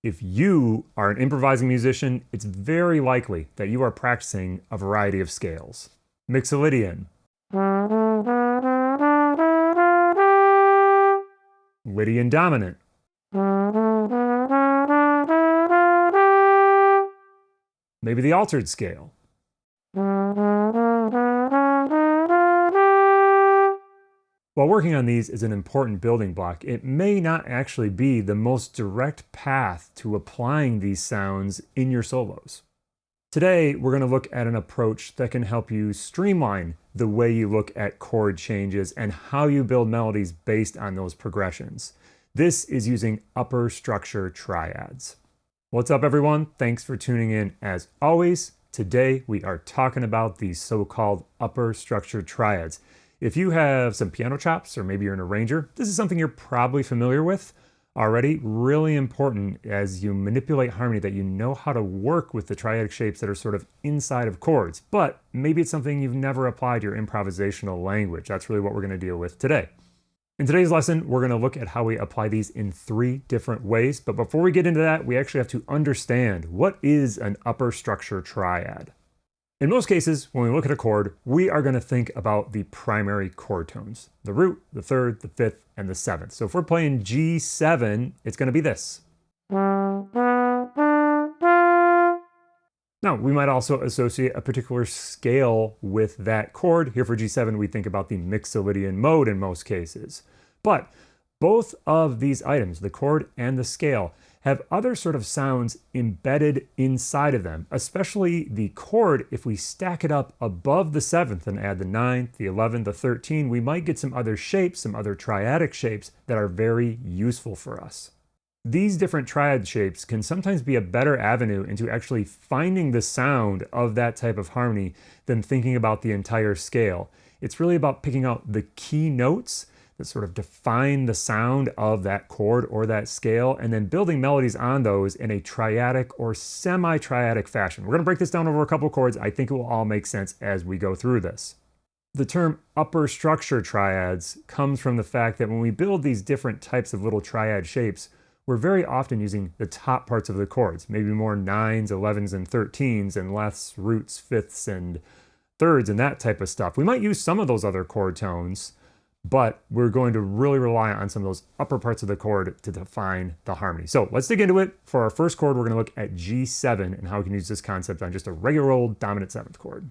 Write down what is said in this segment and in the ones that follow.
If you are an improvising musician, it's very likely that you are practicing a variety of scales. Lydian, Lydian dominant, maybe the altered scale. While working on these is an important building block, it may not actually be the most direct path to applying these sounds in your solos. Today, we're going to look at an approach that can help you streamline the way you look at chord changes and how you build melodies based on those progressions. This is using upper structure triads. What's up, everyone? Thanks for tuning in. As always, today we are talking about these so-called upper structure triads. If you have some piano chops, or maybe you're an arranger, this is something you're probably familiar with already. Really important as you manipulate harmony that you know how to work with the triadic shapes that are sort of inside of chords. But maybe it's something you've never applied to your improvisational language. That's really what we're going to deal with today. In today's lesson, we're going to look at how we apply these in 3 different ways. But before we get into that, we actually have to understand what is an upper structure triad. In most cases, when we look at a chord, we are going to think about the primary chord tones: the root, the third, the fifth, and the seventh. So if we're playing G7, it's going to be this. Now, we might also associate a particular scale with that chord. Here for G7, we think about the Mixolydian mode in most cases. But both of these items, the chord and the scale, have other sort of sounds embedded inside of them, especially the chord. If we stack it up above the 7th and add the 9th, the 11th, the 13th, we might get some other shapes, some other triadic shapes that are very useful for us. These different triad shapes can sometimes be a better avenue into actually finding the sound of that type of harmony than thinking about the entire scale. It's really about picking out the key notes that sort of define the sound of that chord or that scale, and then building melodies on those in a triadic or semi-triadic fashion. We're going to break this down over a couple chords. I think it will all make sense as we go through this. The term upper structure triads comes from the fact that when we build these different types of little triad shapes, we're very often using the top parts of the chords, maybe more 9s, 11s, and 13s, and less roots, fifths, and thirds, and that type of stuff. We might use some of those other chord tones, but we're going to really rely on some of those upper parts of the chord to define the harmony. So let's dig into it. For our first chord, we're going to look at G7 and how we can use this concept on just a regular old dominant 7th chord.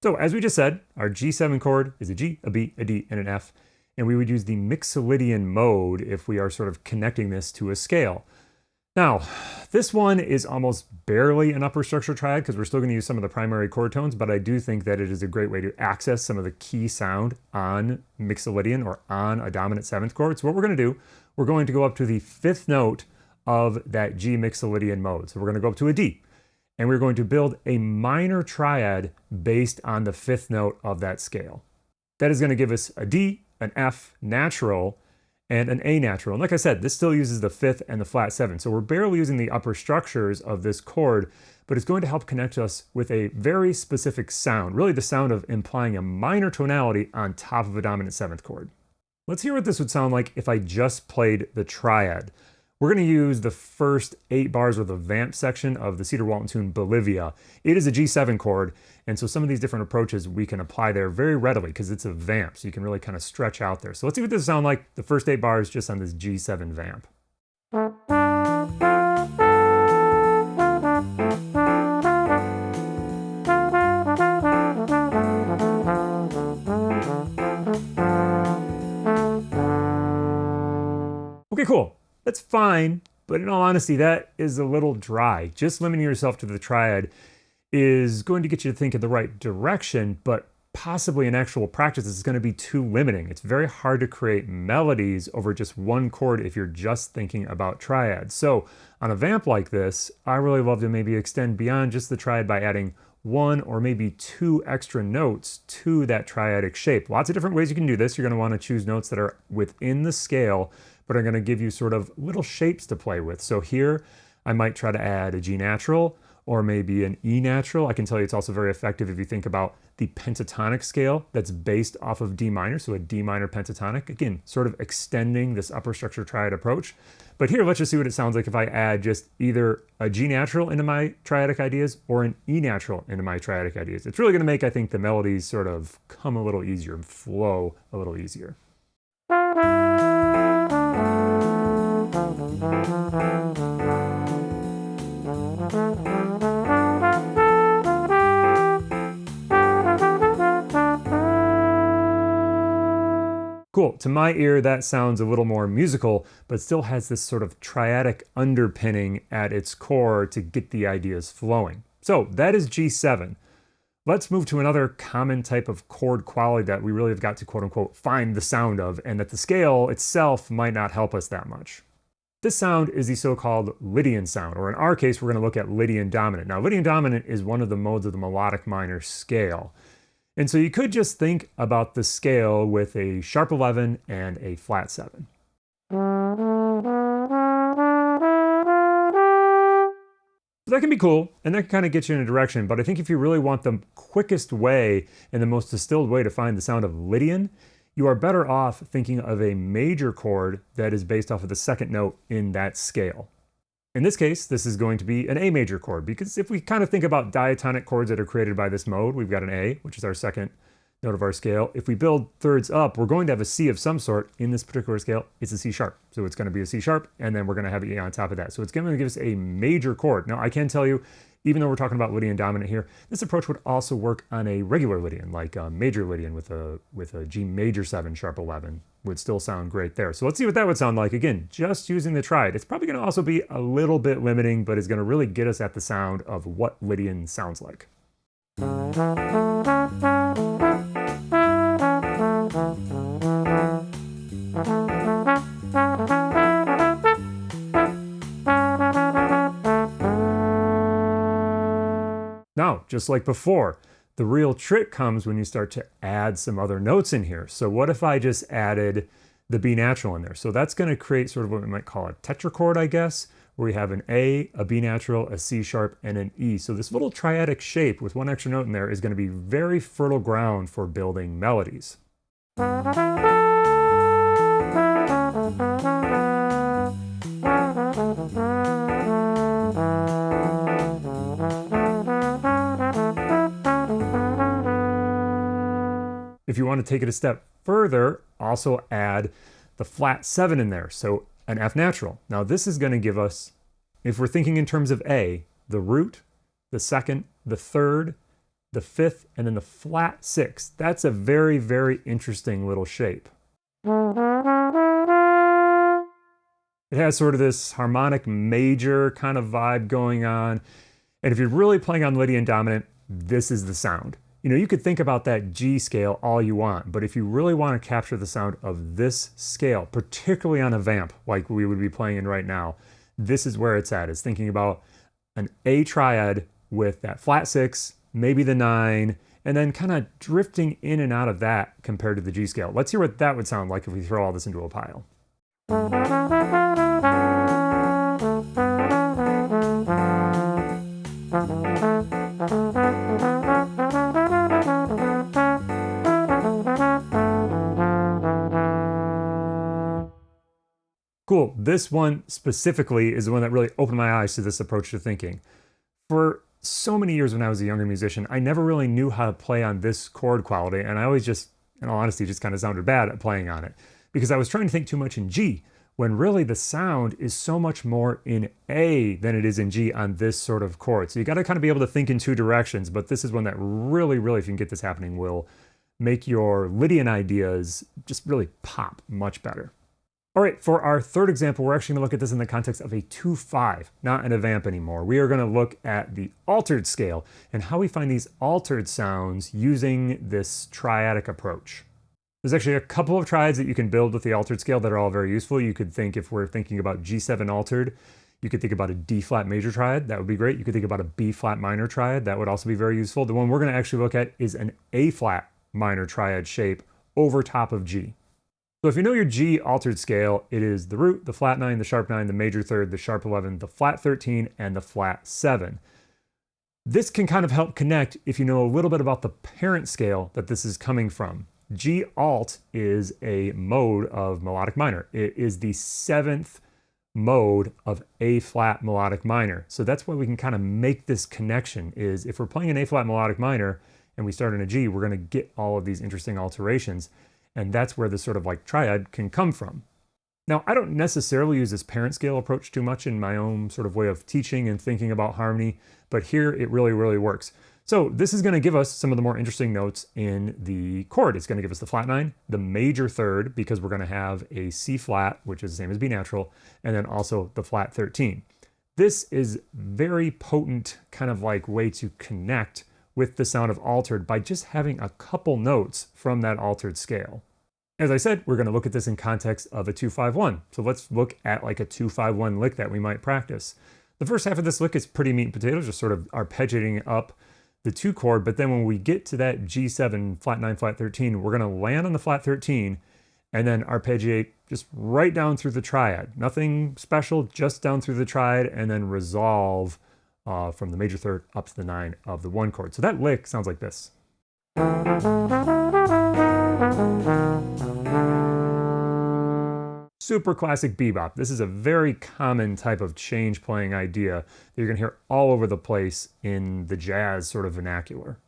So as we just said, our G7 chord is a G, a B, a D, and an F, and we would use the Mixolydian mode if we are sort of connecting this to a scale. Now, this one is almost barely an upper structure triad because we're still going to use some of the primary chord tones, but I do think that it is a great way to access some of the key sound on Mixolydian or on a dominant 7th chord. So what we're going to do, we're going to go up to the 5th note of that G Mixolydian mode. So we're going to go up to a D, and we're going to build a minor triad based on the 5th note of that scale. That is going to give us a D, an F natural, and an A natural. And like I said, this still uses the 5th and the flat 7. So we're barely using the upper structures of this chord, but it's going to help connect us with a very specific sound, really the sound of implying a minor tonality on top of a dominant 7th chord. Let's hear what this would sound like if I just played the triad. We're going to use the first 8 bars of the vamp section of the Cedar Walton tune Bolivia. It is a G7 chord, and so some of these different approaches we can apply there very readily because it's a vamp, so you can really kind of stretch out there. So let's see what this sounds like, the first 8 bars just on this G7 vamp. Okay, cool. That's fine, but in all honesty, that is a little dry. Just limiting yourself to the triad is going to get you to think in the right direction, but possibly in actual practice, it's going to be too limiting. It's very hard to create melodies over just one chord if you're just thinking about triads. So on a vamp like this, I really love to maybe extend beyond just the triad by adding 1 or maybe 2 extra notes to that triadic shape. Lots of different ways you can do this. You're going to want to choose notes that are within the scale, but are going to give you sort of little shapes to play with. So here, I might try to add a G natural or maybe an E natural. I can tell you it's also very effective if you think about the pentatonic scale that's based off of D minor, so a D minor pentatonic. Again, sort of extending this upper structure triad approach. But here, let's just see what it sounds like if I add just either a G natural into my triadic ideas or an E natural into my triadic ideas. It's really going to make, I think, the melodies sort of come a little easier and flow a little easier. Cool. To my ear, that sounds a little more musical, but still has this sort of triadic underpinning at its core to get the ideas flowing. So that is G7. Let's move to another common type of chord quality that we really have got to quote unquote find the sound of, and that the scale itself might not help us that much. This sound is the so-called Lydian sound, or in our case, we're going to look at Lydian dominant. Now, Lydian dominant is one of the modes of the melodic minor scale. And so you could just think about the scale with a sharp 11 and a flat 7. So that can be cool, and that can kind of get you in a direction, but I think if you really want the quickest way and the most distilled way to find the sound of Lydian, you are better off thinking of a major chord that is based off of the second note in that scale. In this case, this is going to be an A major chord, because if we kind of think about diatonic chords that are created by this mode, we've got an A, which is our second note of our scale. If we build thirds up, we're going to have a C of some sort. In this particular scale, it's a C sharp. So it's going to be a C sharp, and then we're going to have an E on top of that. So it's going to give us a major chord. Now, I can tell you, even though we're talking about Lydian dominant here, this approach would also work on a regular Lydian, like a major Lydian with a G major 7 sharp 11 would still sound great there. So let's see what that would sound like. Again, just using the triad. It's probably going to also be a little bit limiting, but is going to really get us at the sound of what Lydian sounds like. Now, just like before, the real trick comes when you start to add some other notes in here. So what if I just added the B natural in there? So that's going to create sort of what we might call a tetrachord, I guess, where we have an A, a B natural, a C sharp, and an E. So this little triadic shape with one extra note in there is going to be very fertile ground for building melodies. If you want to take it a step further, also add the flat 7 in there, so an F natural. Now this is going to give us, if we're thinking in terms of A, the root, the second, the third, the fifth, and then the flat 6. That's a very, very interesting little shape. It has sort of this harmonic major kind of vibe going on. And if you're really playing on Lydian dominant, this is the sound. You know, you could think about that G scale all you want, but if you really want to capture the sound of this scale, particularly on a vamp like we would be playing in right now, this is where it's at. It's thinking about an A triad with that flat 6, maybe the 9, and then kind of drifting in and out of that compared to the G scale. Let's hear what that would sound like if we throw all this into a pile. Cool. This one specifically is the one that really opened my eyes to this approach to thinking. For so many years when I was a younger musician, I never really knew how to play on this chord quality, and I always just, in all honesty, just kind of sounded bad at playing on it because I was trying to think too much in G, when really the sound is so much more in A than it is in G on this sort of chord. So you got to kind of be able to think in two directions, but this is one that really, if you can get this happening, will make your Lydian ideas just really pop much better. All right, for our third example, we're actually going to look at this in the context of a 2-5, not in a vamp anymore. We are going to look at the altered scale and how we find these altered sounds using this triadic approach. There's actually a couple of triads that you can build with the altered scale that are all very useful. You could think, if we're thinking about G7 altered, you could think about a D flat major triad. That would be great. You could think about a B flat minor triad. That would also be very useful. The one we're going to actually look at is an A flat minor triad shape over top of G. So if you know your G altered scale, it is the root, the flat 9, the sharp 9, the major 3rd, the sharp 11, the flat 13, and the flat 7. This can kind of help connect if you know a little bit about the parent scale that this is coming from. G alt is a mode of melodic minor. It is the 7th mode of A flat melodic minor. So that's why we can kind of make this connection is if we're playing an A flat melodic minor and we start in a G, we're going to get all of these interesting alterations. And that's where this sort of like triad can come from. Now, I don't necessarily use this parent scale approach too much in my own sort of way of teaching and thinking about harmony, but here it really, really works. So this is going to give us some of the more interesting notes in the chord. It's going to give us the flat 9, the major third, because we're going to have a C flat, which is the same as B natural, and then also the flat 13. This is very potent kind of like way to connect with the sound of altered by just having a couple notes from that altered scale. As I said, we're going to look at this in context of a 2-5-1. So let's look at like a 2-5-1 lick that we might practice. The first half of this lick is pretty meat and potatoes, just sort of arpeggiating up the 2 chord. But then when we get to that G7, flat 9, flat 13, we're going to land on the flat 13 and then arpeggiate just right down through the triad. Nothing special, just down through the triad and then resolve from the major third up to the 9 of the 1 chord. So that lick sounds like this. Super classic bebop. This is a very common type of change playing idea that you're gonna hear all over the place in the jazz sort of vernacular.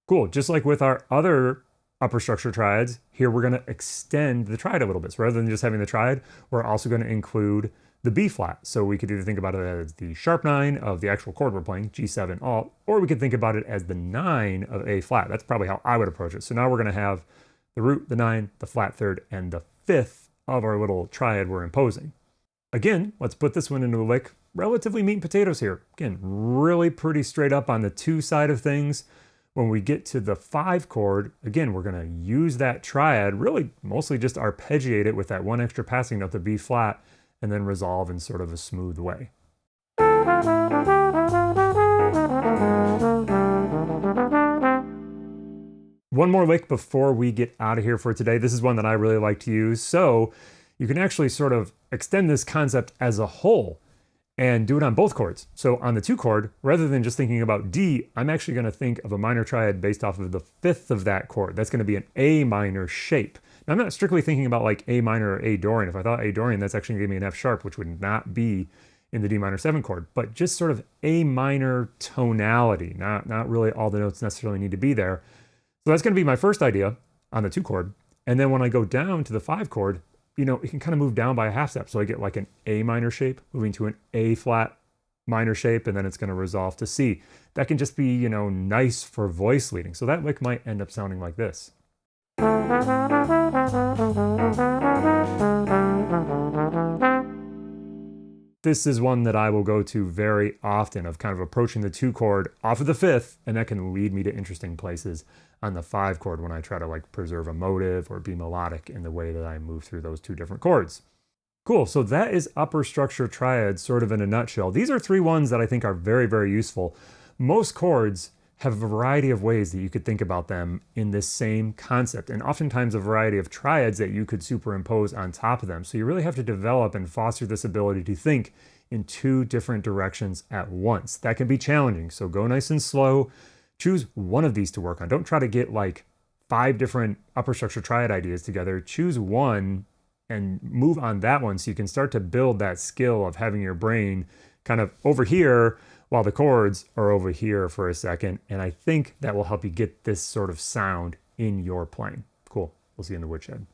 Cool, just like with our other upper structure triads, here we're gonna extend the triad a little bit. So rather than just having the triad, we're also gonna include the B flat. So we could either think about it as the sharp 9 of the actual chord we're playing, G7 alt, or we could think about it as the 9 of A flat. That's probably how I would approach it. So now we're gonna have the root, the 9, the flat third, and the 5th of our little triad we're imposing. Again, let's put this one into the lick. Relatively meat and potatoes here. Again, really pretty straight up on the 2 side of things. When we get to the 5 chord, again, we're gonna use that triad, really mostly just arpeggiate it with that 1 extra passing note, the B flat, and then resolve in sort of a smooth way. One more lick before we get out of here for today. This is one that I really like to use. So you can actually sort of extend this concept as a whole and do it on both chords. So on the 2 chord, rather than just thinking about D, I'm actually going to think of a minor triad based off of the 5th of that chord. That's going to be an A minor shape. Now, I'm not strictly thinking about like A minor or A Dorian. If I thought A Dorian, that's actually going to give me an F sharp, which would not be in the D minor 7 chord, but just sort of A minor tonality. Not really all the notes necessarily need to be there. So that's going to be my first idea on the 2 chord. And then when I go down to the 5 chord, you know, it can kind of move down by a half step. So I get like an A minor shape, moving to an A flat minor shape, and then it's going to resolve to C. That can just be, you know, nice for voice leading. So that lick might end up sounding like this. This is one that I will go to very often of kind of approaching the 2 chord off of the 5th, and that can lead me to interesting places on the 5 chord when I try to like preserve a motive or be melodic in the way that I move through those 2 different chords. Cool, so that is upper structure triads sort of in a nutshell. These are 3 ones that I think are very, very useful. Most chords have a variety of ways that you could think about them in this same concept, and oftentimes a variety of triads that you could superimpose on top of them. So you really have to develop and foster this ability to think in 2 different directions at once. That can be challenging, so go nice and slow. Choose one of these to work on. Don't try to get like 5 different upper structure triad ideas together. Choose one and move on that one so you can start to build that skill of having your brain kind of over here while the chords are over here for a second. And I think that will help you get this sort of sound in your playing. Cool. We'll see you in the woodshed.